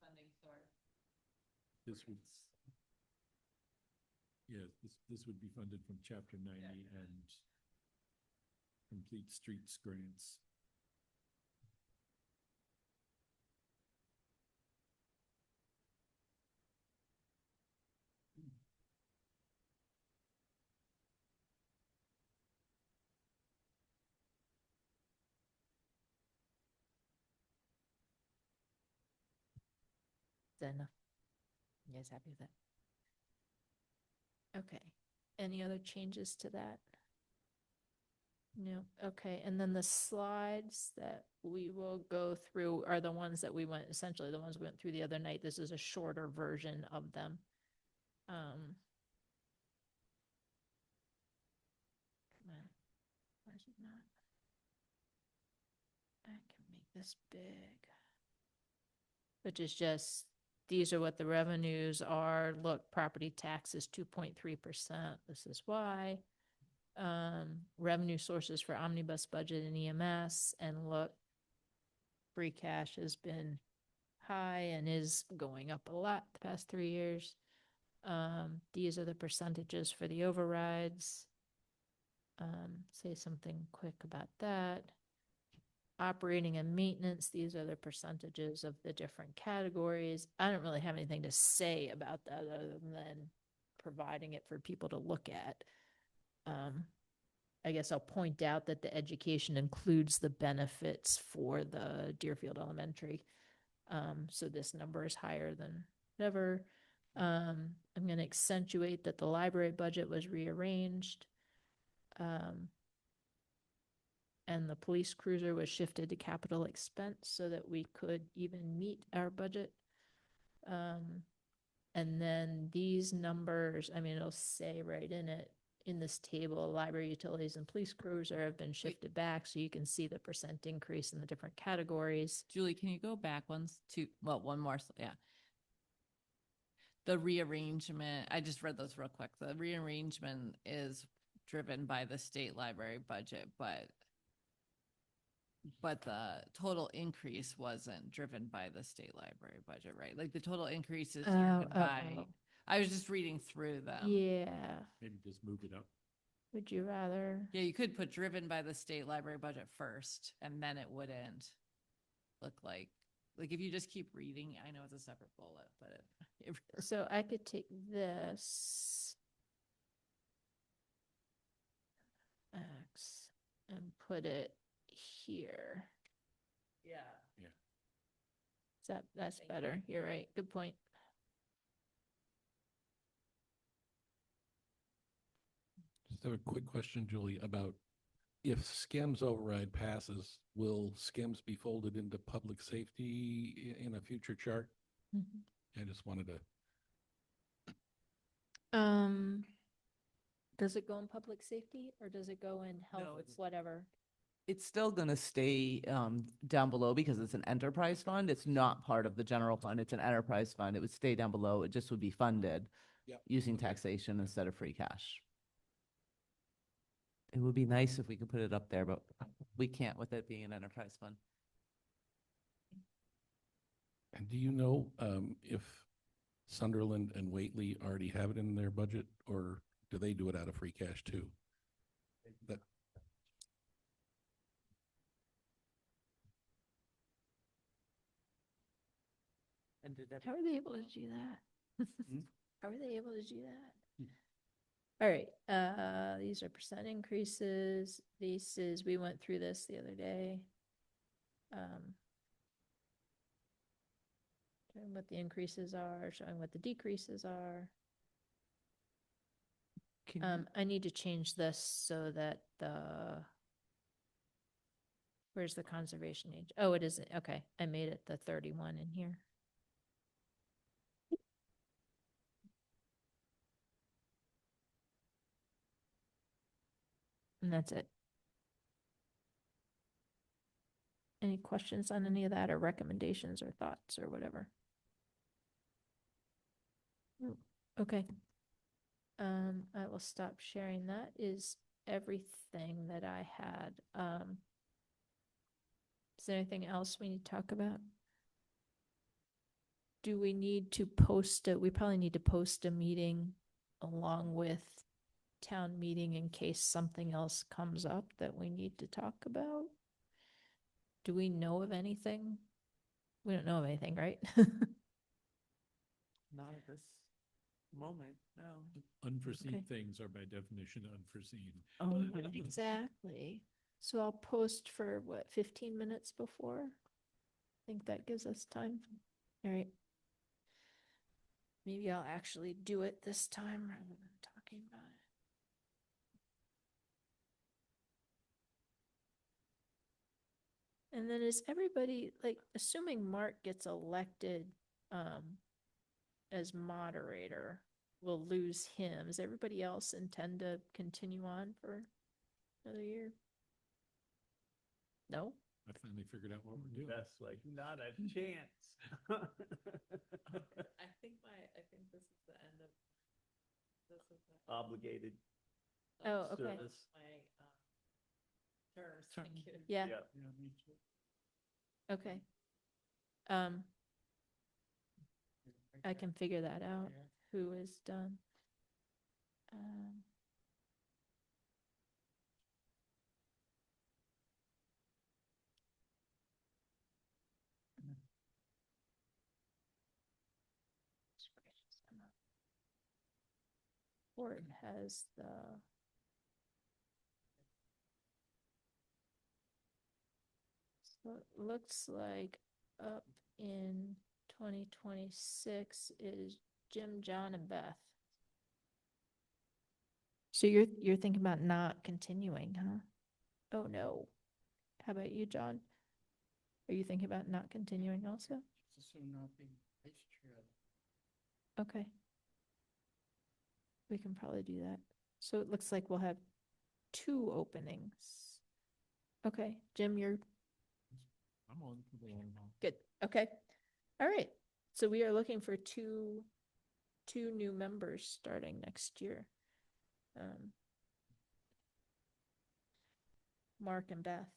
funding source. This would, yeah, this would be funded from chapter 90 and complete streets grants. Is that enough? You guys happy with that? Okay. Any other changes to that? No. Okay. And then the slides that we will go through are the ones that we went, essentially the ones we went through the other night. This is a shorter version of them. Come on. Why is it not? I can make this big. Which is just, these are what the revenues are. Look, property tax is 2.3%. This is why. Revenue sources for omnibus budget and EMS, and look, free cash has been high and is going up a lot the past 3 years. These are the percentages for the overrides. Say something quick about that. operating and maintenance, these are the percentages of the different categories. I don't really have anything to say about that other than providing it for people to look at. I guess I'll point out that the education includes the benefits for the Deerfield Elementary. So this number is higher than ever. I'm going to accentuate that the library budget was rearranged. And the police cruiser was shifted to capital expense so that we could even meet our budget. And then these numbers, I mean, it'll say right in it, in this table, library utilities and police cruiser have been shifted back, so you can see the percent increase in the different categories. Julie, can you go back one more, yeah. The rearrangement, I just read those real quick. The rearrangement is driven by the state library budget, but the total increase wasn't driven by the state library budget, right? Like the total increase is driven by, I was just reading through them. Yeah. Maybe just move it up. Would you rather? Yeah, you could put driven by the state library budget first, and then it wouldn't look like if you just keep reading, I know it's a separate bullet, but So I could take this X and put it here. yeah. That's Thank you. better. You're right. Good point. Just have a quick question, Julie, about if SCEMS override passes, will SCEMS be folded into public safety in a future chart? I just wanted to, Does it go in public safety or does it go in health, No, it's- whatever? It's still gonna stay down below because it's an enterprise fund. It's not part of the general fund. It's an enterprise fund. It would stay down below. It just would be funded Yep. using Okay. taxation instead of free cash. It would be nice if we could put it up there, but we can't with it being an enterprise fund. and do you know if Sunderland and Whately already have it in their budget, or do they do it out of free cash too? That, And did that? How are they able to do that? Hmm? How are they able to do that? Hmm. All right, these are percent increases. We went through this the other day. Showing what the increases are, showing what the decreases are. I need to change this so that where's the conservation age? Oh, it isn't. Okay, I made it the 31 in here. And that's it. Any questions on any of that or recommendations or thoughts or whatever? No. Okay. I will stop sharing. That is everything that I had. Is there anything else we need to talk about? Do we need to post it? We probably need to post a meeting along with town meeting in case something else comes up that we need to talk about. Do we know of anything? We don't know of anything, right? Not at this moment, no. Unforeseen Okay. things are by definition unforeseen. Oh, Exactly. So I'll post for what, 15 minutes before? I think that gives us time. All right. Maybe I'll actually do it this time rather than talking about it. And then is everybody, like, assuming Mark gets elected as moderator, we'll lose him. Does everybody else intend to continue on for another year? No? I finally figured out what we're doing. That's like, not a chance. I think this is the end of, this is the. Obligated. Oh, okay. service. My, terms, thank you. Yeah, Yeah. okay. I can figure that out, who is done. report has the. So it looks like up in 2026 is Jim, John, and Beth. So you're thinking about not continuing, huh? Oh, no. How about you, John? Are you thinking about not continuing also? Just assume not being vice chair. Okay. We can probably do that. So it looks like we'll have 2 openings. Okay, Jim, you're I'm on. good. Okay. All right. So we are looking for two new members starting next year. Mark and Beth.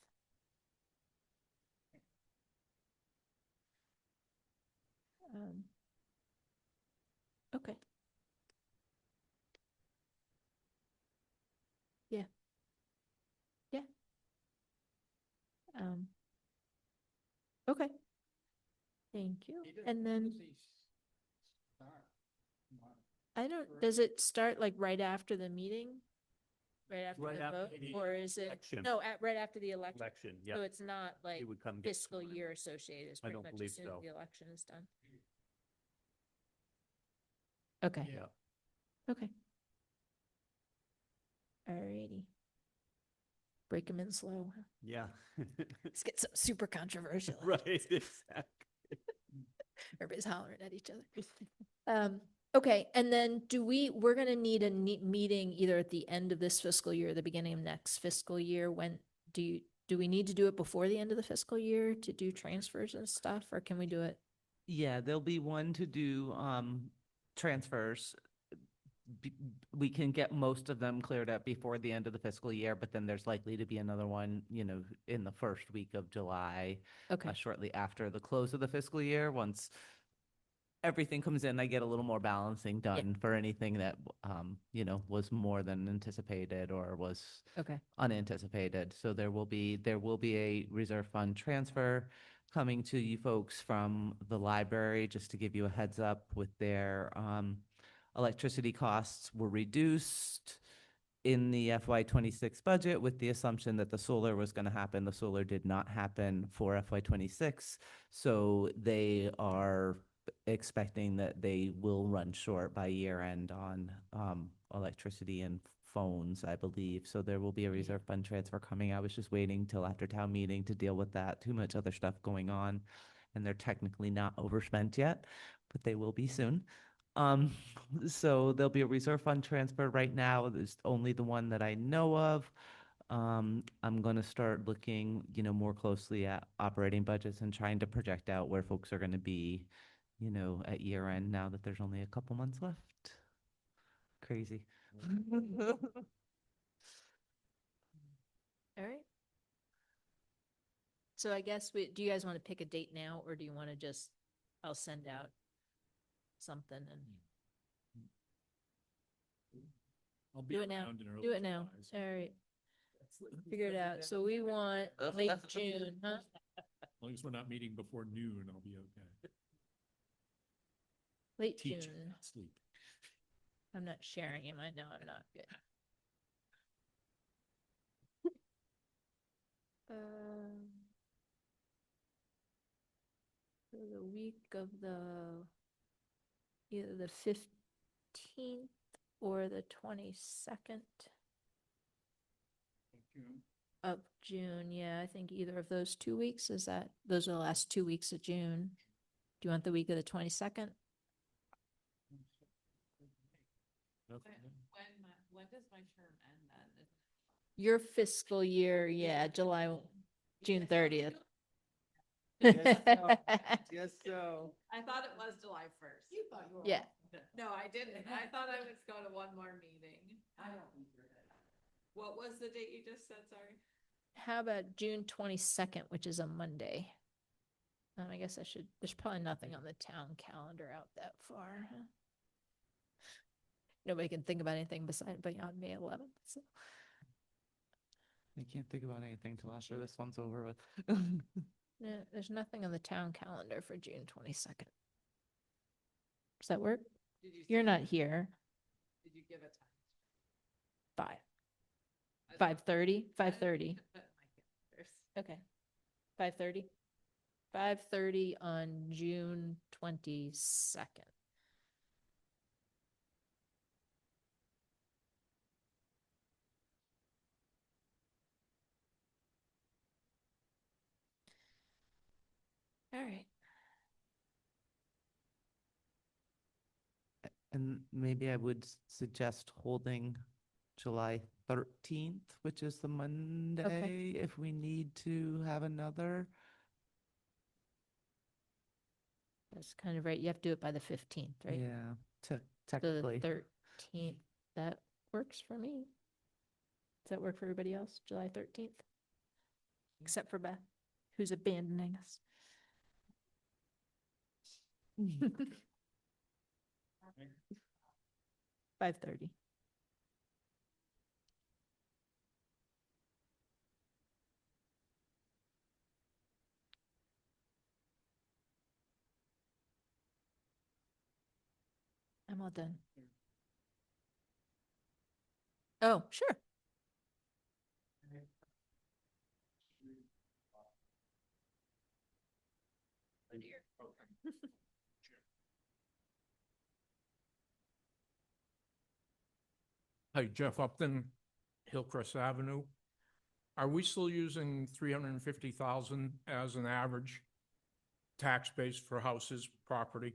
Okay. Yeah. Yeah. Okay. Thank you. And then I don't, does it start like right after the meeting? Right after Right the after vote? the Or is it, election. no, right after the election? Election, yeah. So it's not like It would come get fiscal year associated, it's I pretty don't much believe as soon as so. the election is done. Okay, Yeah. okay. Alrighty. Break them in slow. Huh? Yeah. Let's get some super controversial. Right, exactly. Everybody's hollering at each other. Okay, and then we're gonna need a meeting either at the end of this fiscal year or the beginning of next fiscal year. When do we need to do it before the end of the fiscal year to do transfers and stuff, or can we do it? Yeah, there'll be one to do transfers. We can get most of them cleared up before the end of the fiscal year, but then there's likely to be another one, in the first week of July, Okay, shortly after the close of the fiscal year. Once everything comes in, I get a little more balancing done for anything that, was more than anticipated or was okay, unanticipated. So there will be a reserve fund transfer coming to you folks from the library, just to give you a heads up with their electricity costs were reduced in the FY26 budget with the assumption that the solar was going to happen. The solar did not happen for FY26. So they are expecting that they will run short by year end on electricity and phones, I believe. So there will be a reserve fund transfer coming. I was just waiting till after town meeting to deal with that. Too much other stuff going on. And they're technically not overspent yet, but they will be soon. So there'll be a reserve fund transfer right now. There's only the one that I know of. I'm going to start looking, more closely at operating budgets and trying to project out where folks are going to be, at year end now that there's only a couple months left. Crazy. all right. So I guess do you guys want to pick a date now, or do you want to just, I'll send out something and I'll be do it now, around in early do it now. July, so All right, figure it out. So we want late June, huh? As long as we're not meeting before noon, I'll be okay. Late Teaching, June. not sleep. I'm not sharing him. I know I'm not good. So the week of either the 15th or the 22nd of June. Yeah, I think either of those 2 weeks. Those are the last 2 weeks of June. Do you want the week of the 22nd? When does my term end then? Your fiscal year, yeah, June 30th. Yes, so. I thought it was July 1st. You thought you were. Yeah. No, I didn't. I thought I was going to one more meeting. I don't think you're good. What was the date you just said? Sorry. How about June 22nd, which is a Monday? I guess there's probably nothing on the town calendar out that far. Huh? Nobody can think about anything beyond May 11th. So. I can't think about anything till after this one's over with. No, there's nothing on the town calendar for June 22nd. Does that work? Did you You're say- not here. Did you give a time? 5. 5:30, 5:30. Okay. 5:30. 5:30 on June 22nd. All right. And maybe I would suggest holding July 13th, which is the Monday, if we need to have another. That's kind of right. You have to do it by the 15th, right? Yeah, So technically. the 13th, that works for me. Does that work for everybody else? July 13th? Except for Beth, who's abandoning us. 5:30. I'm all done. Oh, sure. Hi, Jeff Upton, Hillcrest Avenue. Are we still using 350,000 as an average tax base for houses, property?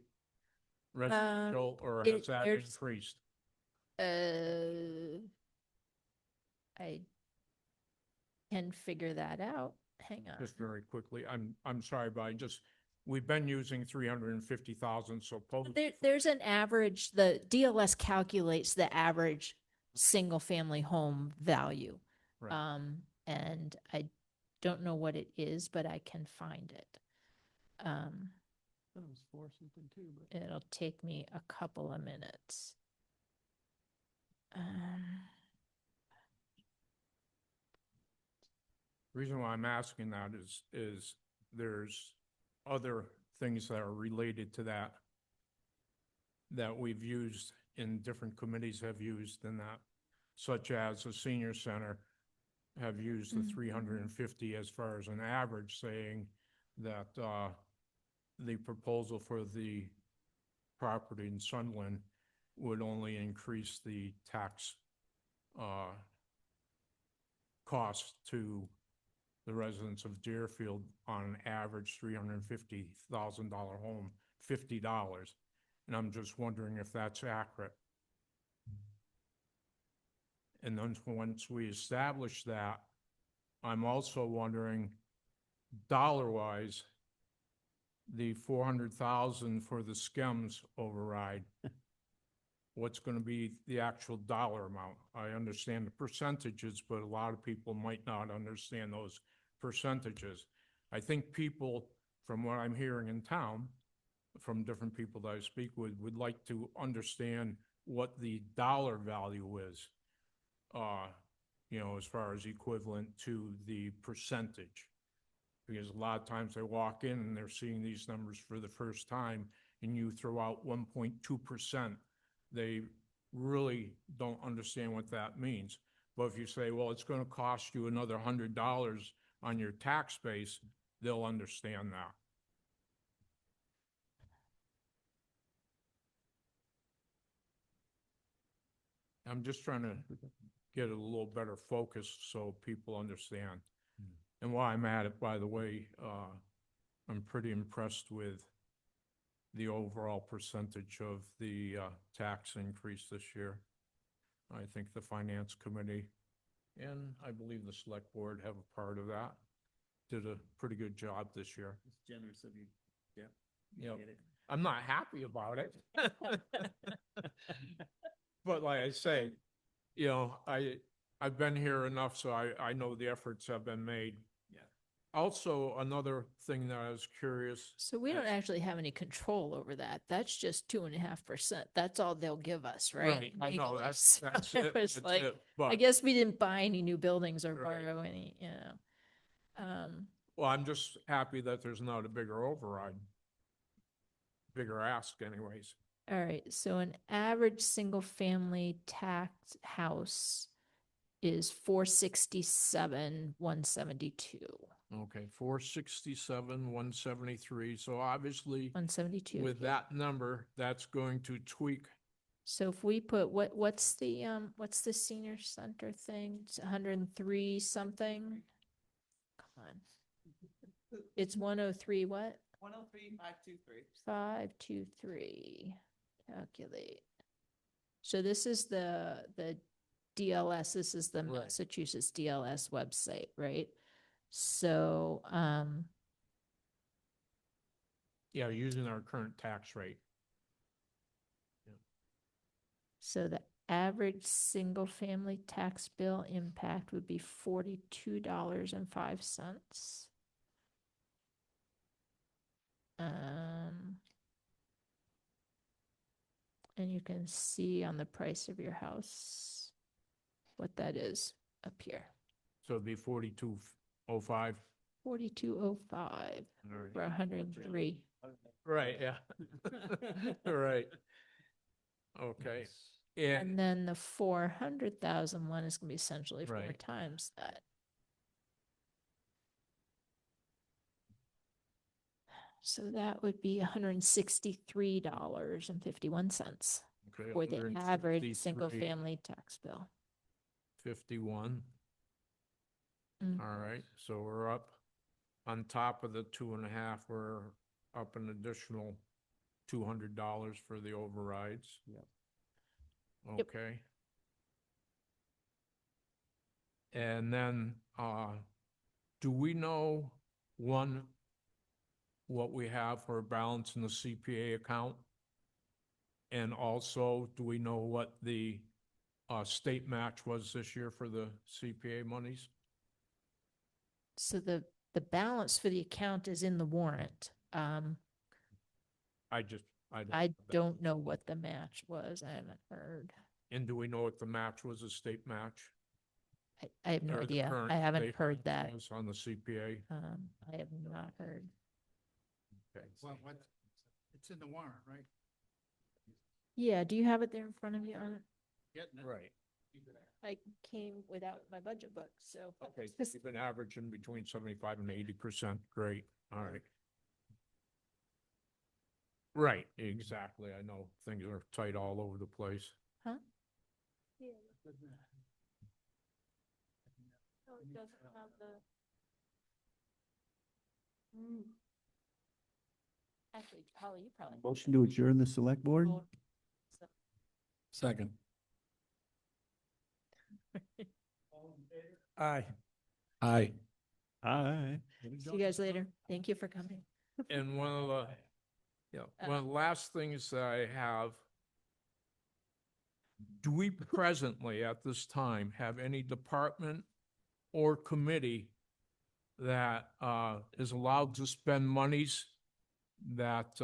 Residential, or has that there's- increased? I can figure that out. Hang on. Just very quickly, I'm sorry, but we've been using 350,000, so There's an average, the DLS calculates the average single-family home value. Right. And I don't know what it is, but I can find it. That was 4 something too, but. It'll take me a couple of minutes. Reason why I'm asking that is there's other things that are related to that we've used in different committees have used in that, such as the senior center have used the 350 as far as an average, saying that the proposal for the property in Sunland would only increase the tax cost to the residents of Deerfield on an average $350,000 home, $50. And I'm just wondering if that's accurate. And then once we establish that, I'm also wondering, dollar-wise, the 400,000 for the SCEMS override, what's going to be the actual dollar amount? I understand the percentages, but a lot of people might not understand those percentages. I think people, from what I'm hearing in town, from different people that I speak with, would like to understand what the dollar value is, as far as equivalent to the percentage. Because a lot of times they walk in and they're seeing these numbers for the first time, and you throw out 1.2%, they really don't understand what that means. But if you say, well, it's going to cost you another $100 on your tax base, they'll understand that. I'm just trying to get a little better focus so people understand. And while I'm at it, by the way, I'm pretty impressed with the overall percentage of the tax increase this year. I think the Finance Committee and I believe the Select Board have a part of that. Did a pretty good job this year. It's generous of you. Yeah. Yep. Get it. I'm not happy about it. But like I say, I've been here enough, so I know the efforts have been made. Yeah. Also, another thing that I was curious. So we don't actually have any control over that. That's just 2.5%. That's all they'll give us, right? I know, Legally. that's So it. it was that's like, it. I But, guess we didn't buy any new buildings or Right. borrow any, well, I'm just happy that there's not a bigger override. Bigger ask anyways. All right, so an average single family tax house is 467, 172. Okay, 467, 173. So obviously, 172. with that number, that's going to tweak. So if we put, what's the senior center thing? It's 103 something? Come on. It's 103 what? 103,523. 523. Calculate. So this is the DLS, this is the Right. Massachusetts DLS website, right? So, Yeah, using our current tax rate. so the average single family tax bill impact would be $42.05. And you can see on the price of your house what that is up here. So it'd be 4205. 4205 for 103. Right, yeah. Right. Okay. And And then the 400,000 one is going to be essentially 4 Right. times that. So that would be $163.51 okay, for the average single 163, family tax bill. 51. Mm. All right, so we're up on top of the 2.5, we're up an additional $200 for the overrides. Yep. Yep. Okay. And then, do we know, one, what we have for a balance in the CPA account? And also, do we know what the state match was this year for the CPA monies? So the balance for the account is in the warrant. I I don't know what the match was. I haven't heard. And do we know what the match was, a state match? I have no Or the idea. current I haven't state heard match that. was on the CPA? I have not heard. Okay. What, it's in the warrant, right? Yeah, do you have it there in front of you on it? Getting it. Right, I came without my budget book, so. okay, so you've been averaging between 75 and 80%, great, all right. Right, exactly, I know things are tight all over the place. Huh? Yeah. No, it doesn't have the. Actually, Holly, you probably. Motion to adjourn the select board? Oh, so- Second. Aye. Aye. Aye. See you guys later. Thank you for coming. And one of the, one of the last things that I have, do we presently at this time have any department or committee that is allowed to spend monies that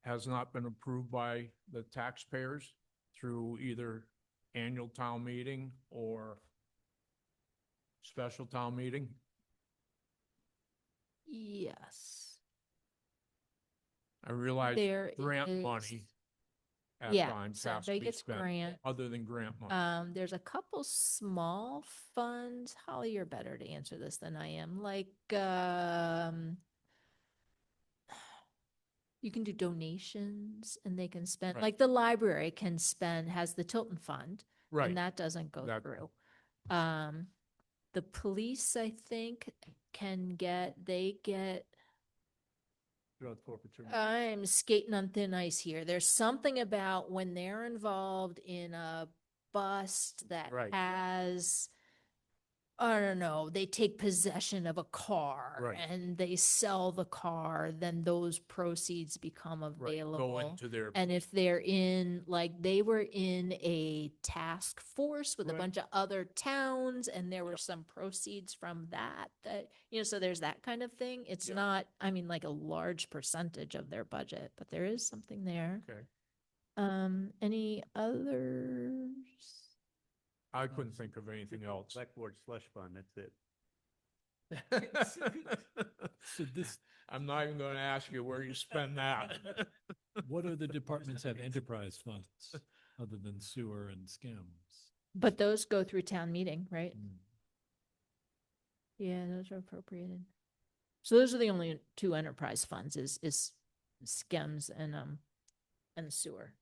has not been approved by the taxpayers through either annual town meeting or special town meeting? Yes. I realize There grant is- money at Yeah, times so has to be biggest spent, grant. other than grant money. There's a couple small funds. Holly, you're better to answer this than I am. Like, you can do donations and they can spend, Right. like the library can spend, has the Tilton Fund. Right, And that doesn't go That- through. The police, I think, they get, Drug forfeiture. I'm skating on thin ice here. There's something about when they're involved in a bust that Right. has, I don't know, they take possession of a car Right. and they sell the car, then those proceeds become right, go available. into their, And if they're in, like, they were in a task force with a Right. bunch of other towns and there were some proceeds from that, so there's that kind of thing. It's Yeah. not, I mean, like a large percentage of their budget, but there is something there. okay, Any others? I couldn't think of anything else. Select board slush fund, that's it. So this, I'm not even gonna ask you where you spend that. what other departments have enterprise funds other than sewer and skims? But those go through town meeting, right? Yeah, those are appropriated. So those are the only two enterprise funds is SCEMS and sewer.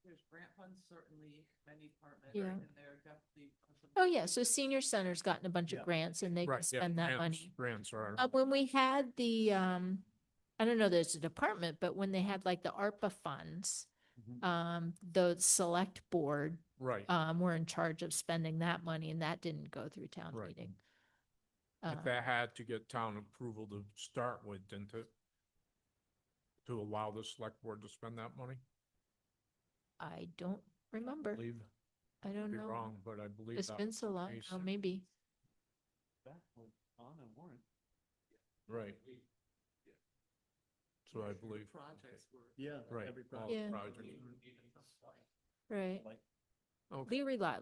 There's grant funds, certainly, many departments Yeah. and they're definitely. Oh, yeah, so senior center's gotten a bunch of Yeah. grants and they can Right, yeah, spend that grants- money. Grants are. When we had the, I don't know, there's a department, but when they had like the ARPA funds, the select board, Right. were in charge of spending that money and that didn't go through town Right. meeting. But that had to get town approval to start with, didn't it? To allow the select board to spend that money? I don't remember. I believe, I don't be know. wrong, but I believe It's that been was so the long. case. Oh, maybe. That was on a warrant. Right. So I believe. Projects were. Yeah. Right. every all project. Yeah. projects. Right. Okay.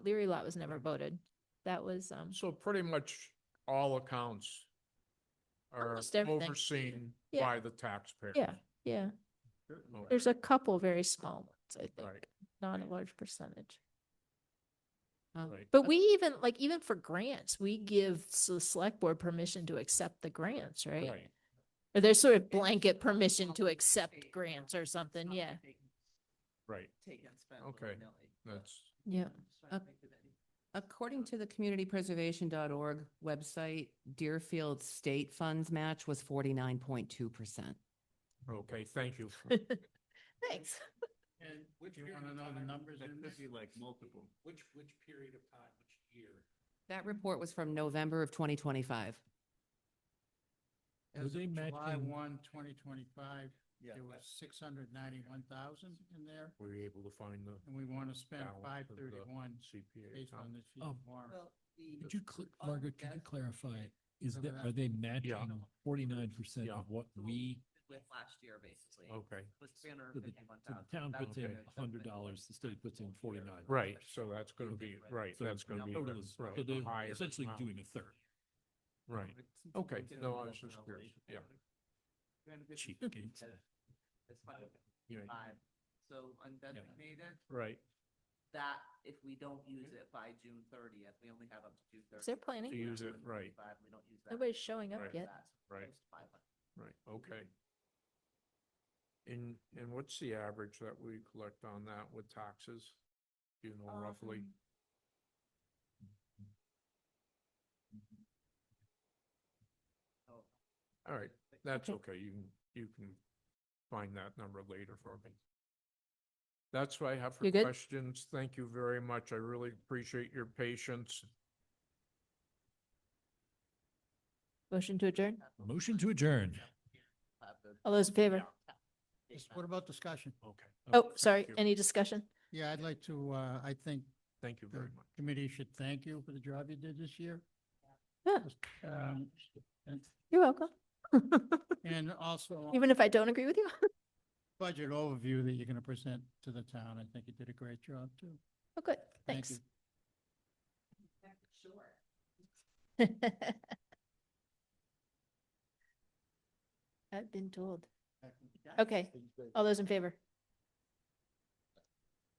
Leary Lot was never voted. That was, So pretty much all accounts are Almost everything. overseen Yeah. by the taxpayer. yeah, yeah. Okay. There's a couple very small ones, I think, Right. not a large percentage. Right. But we even for grants, we give the select board permission to accept the grants, right? Right. Or there's sort of blanket permission to accept grants or something, yeah. Right. Take and spend. Okay. willy-nilly. That's, Yeah. According to the communitypreservation.org website, Deerfield's state funds match was 49.2%. okay, thank you. Thanks. And you want to know the numbers in this? Like multiple. Which period of time, which year? That report was from November of 2025. Were As they of July matching- 1, 2025, Yeah. there was 691,000 in there, Were you able to find the and we want to spend balance of the 531 CPA based on account? this sheet Oh. of warrant. Could you, Margaret, could you clarify, is Remember that, that? are they matching 49% Yeah. of what we, With last year, basically. Okay, Was three hundred so the, fifty-one so thousand. the town puts in $100, the state puts in 49. right, so that's gonna be, right, So that's gonna be, total is- right, so they're higher essentially amount. doing a third. Right, okay, no, I was just curious, yeah. Cheapskates. It's fine. Yeah. So undesignated, Right, that if we don't use it by June 30th, we only have up to June 30th. Is there planning? To use it, right. We don't use that. Nobody's showing up Right. yet. That's Right. close to 500. right, okay. And what's the average that we collect on that with taxes? Do you know roughly? Oh, All right, that's Okay. okay, you can find that number later for me. That's what I have for You good? questions. Thank you very much. I really appreciate your patience. Motion to adjourn? Motion to adjourn. All those in favor? What about discussion? Okay. Oh, sorry, you. any discussion? Yeah, I'd like to, I think Thank you the very much. committee should thank you for the job you did this year. Yeah, And you're welcome. and also Even if I don't agree with you? budget overview that you're going to present to the town. I think you did a great job too. Oh, good, Thank thanks. you. I've been told. Okay, all those in favor?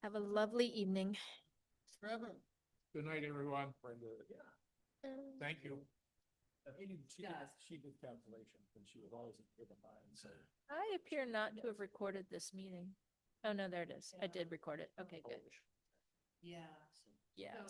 Have a lovely evening. Trevor? Good night, everyone. Thank you. She did calculations and she was always given by and so. I appear not to have recorded this meeting. Oh, no, there it is. I did record it. Okay, good. Yeah. Yeah.